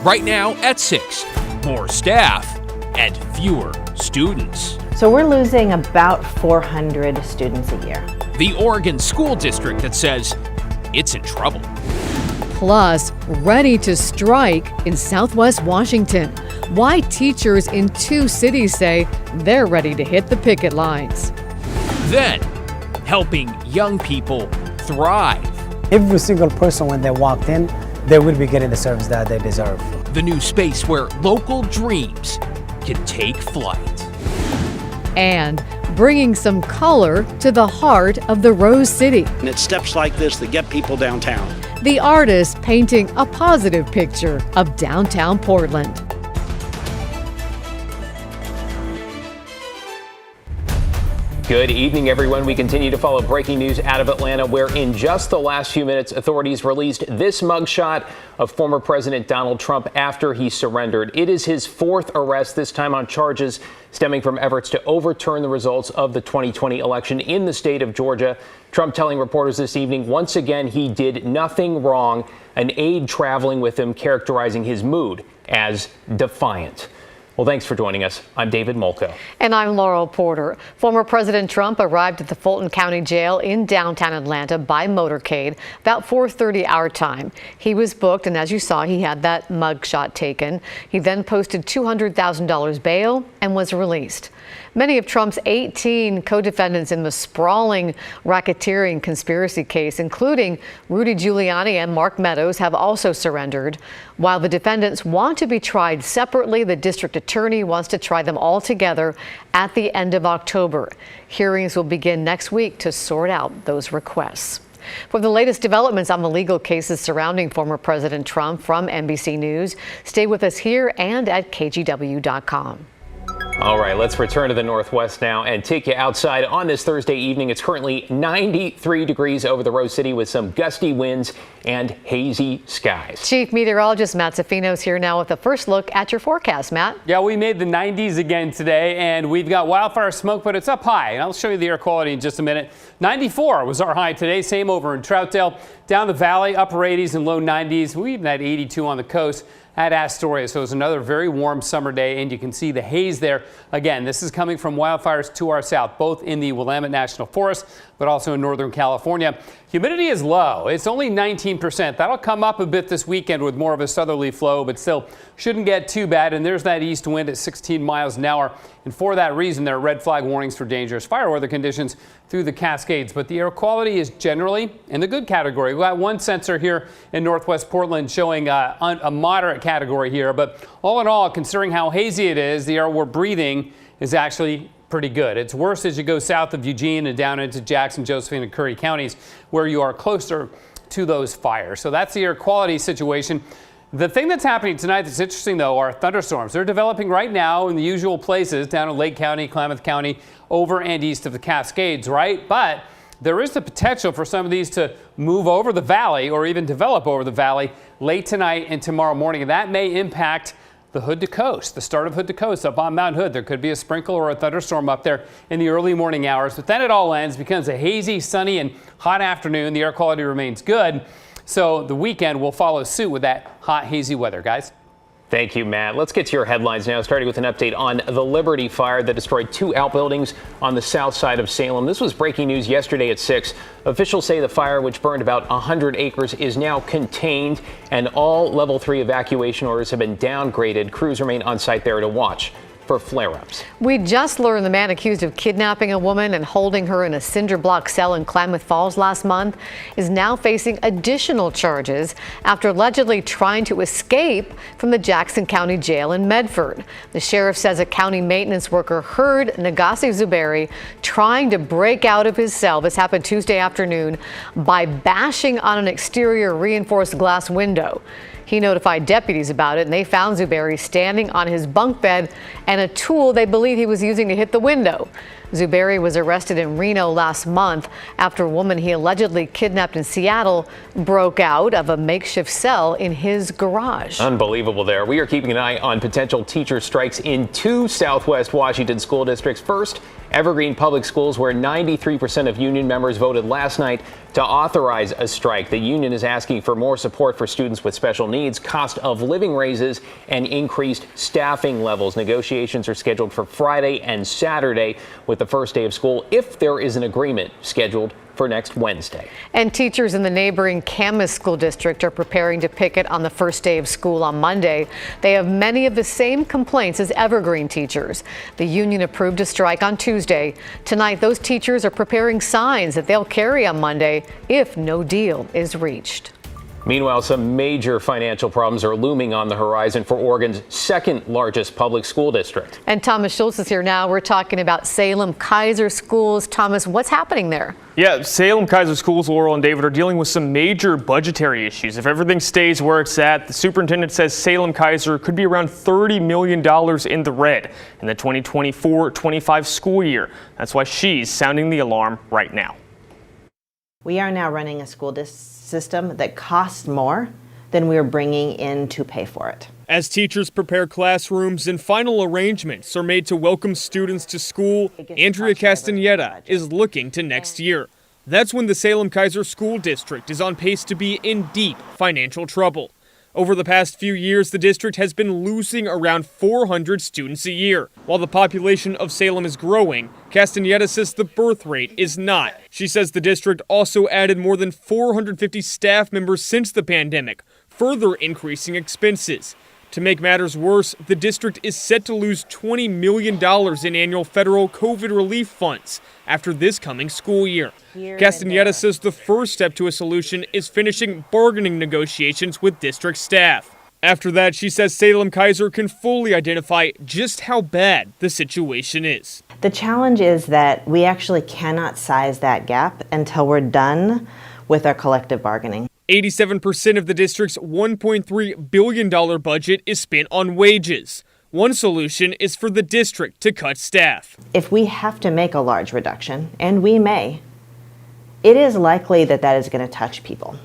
Right now at 6, more staff and fewer students. So we're losing about 400 students a year. The Oregon school district that says it's in trouble. Plus, ready to strike in Southwest Washington. Why teachers in 2 cities say they're ready to hit the picket lines. Then, helping young people thrive. Every single person, when they walked in, they will be getting the service that they deserve. The new space where local dreams can take flight. And bringing some color to the heart of the Rose City. And it's steps like this that get people downtown. The artist painting a positive picture of downtown Portland. Good evening, everyone. We continue to follow breaking news out of Atlanta, where in just the last few minutes, authorities released this mugshot of former President Donald Trump after he surrendered. It is his 4th arrest, this time on charges stemming from efforts to overturn the results of the 2020 election in the state of Georgia. Trump telling reporters this evening, once again, he did nothing wrong. An aide traveling with him characterizing his mood as defiant. Well, thanks for joining us. I'm David Molko. And I'm Laurel Porter. Former President Trump arrived at the Fulton County Jail in downtown Atlanta by motorcade about 4:30 our time. He was booked, and as you saw, he had that mugshot taken. He then posted $200,000 bail and was released. Many of Trump's 18 co-defendants in the sprawling racketeering conspiracy case, including Rudy Giuliani and Mark Meadows, have also surrendered. While the defendants want to be tried separately, the district attorney wants to try them all together at the end of October. Hearings will begin next week to sort out those requests. For the latest developments on the legal cases surrounding former President Trump from NBC News, stay with us here and at KGW.com. All right, let's return to the Northwest now and take you outside on this Thursday evening. It's currently 93 degrees over the Rose City with some gusty winds and hazy skies. Chief Meteorologist Matt Zaffino's here now with a first look at your forecast. Matt? Yeah, we made the 90s again today, and we've got wildfire smoke, but it's up high. And I'll show you the air quality in just a minute. 94 was our high today, same over in Troutdale. Down the valley, upper 80s and low 90s. We even had 82 on the coast at Astoria. So it was another very warm summer day, and you can see the haze there. Again, this is coming from wildfires to our south, both in the Willamette National Forest, but also in Northern California. Humidity is low. It's only 19%. That'll come up a bit this weekend with more of a southerly flow, but still shouldn't get too bad. And there's that east wind at 16 miles an hour. And for that reason, there are red flag warnings for dangerous fire weather conditions through the Cascades. But the air quality is generally in the good category. We've got one sensor here in Northwest Portland showing a moderate category here. But all in all, considering how hazy it is, the air we're breathing is actually pretty good. It's worse as you go south of Eugene and down into Jackson, Josephine, and Curry counties, where you are closer to those fires. So that's the air quality situation. The thing that's happening tonight that's interesting, though, are thunderstorms. They're developing right now in the usual places down in Lake County, Klamath County, over and east of the Cascades, right? But there is the potential for some of these to move over the valley or even develop over the valley late tonight and tomorrow morning. And that may impact the Hood to Coast, the start of Hood to Coast up on Mount Hood. There could be a sprinkle or a thunderstorm up there in the early morning hours, but then it all ends, becomes a hazy, sunny, and hot afternoon. The air quality remains good. So the weekend will follow suit with that hot, hazy weather, guys. Thank you, Matt. Let's get to your headlines now, starting with an update on the Liberty fire that destroyed 2 outbuildings on the south side of Salem. This was breaking news yesterday at 6. Officials say the fire, which burned about 100 acres, is now contained, and all level 3 evacuation orders have been downgraded. Crews remain on site there to watch for flare-ups. We just learned the man accused of kidnapping a woman and holding her in a cinder block cell in Klamath Falls last month is now facing additional charges after allegedly trying to escape from the Jackson County Jail in Medford. The sheriff says a county maintenance worker heard Nagasi Zuberi trying to break out of his cell. This happened Tuesday afternoon by bashing on an exterior reinforced glass window. He notified deputies about it, and they found Zuberi standing on his bunk bed and a tool they believe he was using to hit the window. Zuberi was arrested in Reno last month after a woman he allegedly kidnapped in Seattle broke out of a makeshift cell in his garage. Unbelievable there. We are keeping an eye on potential teacher strikes in 2 Southwest Washington school districts. First, Evergreen Public Schools, where 93% of union members voted last night to authorize a strike. The union is asking for more support for students with special needs, cost of living raises, and increased staffing levels. Negotiations are scheduled for Friday and Saturday, with the first day of school, if there is an agreement, scheduled for next Wednesday. And teachers in the neighboring Camas School District are preparing to picket on the first day of school on Monday. They have many of the same complaints as Evergreen teachers. The union approved a strike on Tuesday. Tonight, those teachers are preparing signs that they'll carry on Monday if no deal is reached. Meanwhile, some major financial problems are looming on the horizon for Oregon's second largest public school district. And Thomas Schultz is here now. We're talking about Salem Kaiser Schools. Thomas, what's happening there? Yeah, Salem Kaiser Schools, Laurel and David, are dealing with some major budgetary issues. If everything stays where it's at, the superintendent says Salem Kaiser could be around $30 million in the red in the 2024-25 school year. That's why she's sounding the alarm right now. We are now running a school system that costs more than we're bringing in to pay for it. As teachers prepare classrooms and final arrangements are made to welcome students to school, Andrea Castaneda is looking to next year. That's when the Salem Kaiser School District is on pace to be in deep financial trouble. Over the past few years, the district has been losing around 400 students a year. While the population of Salem is growing, Castaneda says the birth rate is not. She says the district also added more than 450 staff members since the pandemic, further increasing expenses. To make matters worse, the district is set to lose $20 million in annual federal COVID relief funds after this coming school year. Castaneda says the first step to a solution is finishing bargaining negotiations with district staff. After that, she says Salem Kaiser can fully identify just how bad the situation is. The challenge is that we actually cannot size that gap until we're done with our collective bargaining. 87% of the district's $1.3 billion budget is spent on wages. One solution is for the district to cut staff. If we have to make a large reduction, and we may, it is likely that that is going to touch people.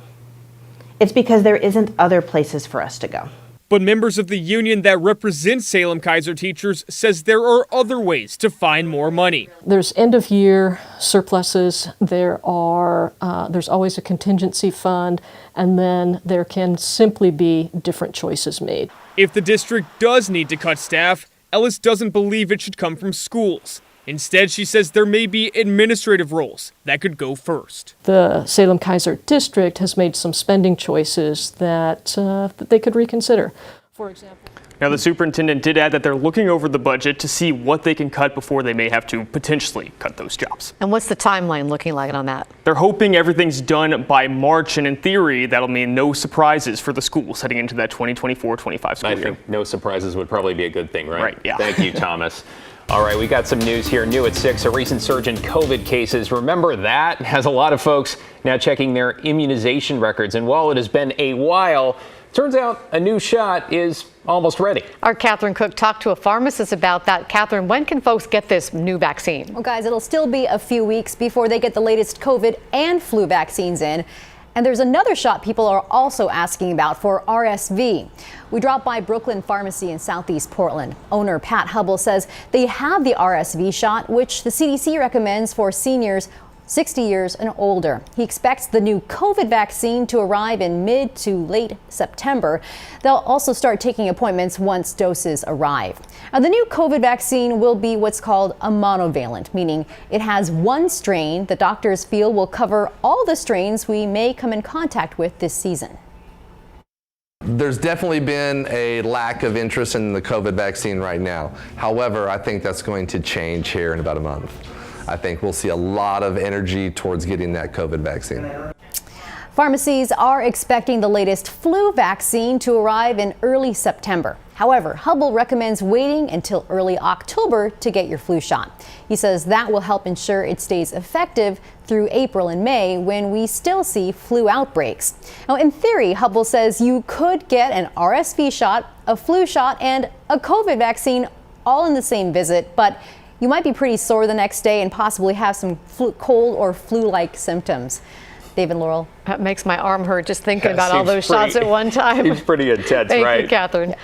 It's because there isn't other places for us to go. But members of the union that represent Salem Kaiser teachers says there are other ways to find more money. There's end-of-year surpluses. There's always a contingency fund, and then there can simply be different choices made. If the district does need to cut staff, Ellis doesn't believe it should come from schools. Instead, she says there may be administrative roles that could go first. The Salem Kaiser district has made some spending choices that they could reconsider. For example, Now, the superintendent did add that they're looking over the budget to see what they can cut before they may have to potentially cut those jobs. And what's the timeline looking like on that? They're hoping everything's done by March, and in theory, that'll mean no surprises for the schools heading into that 2024-25 school year. I think no surprises would probably be a good thing, right? Right, yeah. Thank you, Thomas. All right, we got some news here. New at 6, a recent surge in COVID cases. Remember that? Has a lot of folks now checking their immunization records. And while it has been a while, turns out a new shot is almost ready. Our Catherine Cook talked to a pharmacist about that. Catherine, when can folks get this new vaccine? Well, guys, it'll still be a few weeks before they get the latest COVID and flu vaccines in. And there's another shot people are also asking about for RSV. We dropped by Brooklyn Pharmacy in Southeast Portland. Owner Pat Hubble says they have the RSV shot, which the CDC recommends for seniors 60 years and older. He expects the new COVID vaccine to arrive in mid to late September. They'll also start taking appointments once doses arrive. Now, the new COVID vaccine will be what's called a monovalent, meaning it has one strain that doctors feel will cover all the strains we may come in contact with this season. There's definitely been a lack of interest in the COVID vaccine right now. However, I think that's going to change here in about a month. I think we'll see a lot of energy towards getting that COVID vaccine. Pharmacies are expecting the latest flu vaccine to arrive in early September. However, Hubble recommends waiting until early October to get your flu shot. He says that will help ensure it stays effective through April and May when we still see flu outbreaks. Now, in theory, Hubble says you could get an RSV shot, a flu shot, and a COVID vaccine all in the same visit, but you might be pretty sore the next day and possibly have some cold or flu-like symptoms. Dave and Laurel. That makes my arm hurt just thinking about all those shots at one time. Seems pretty intense, Thank right? you, Catherine.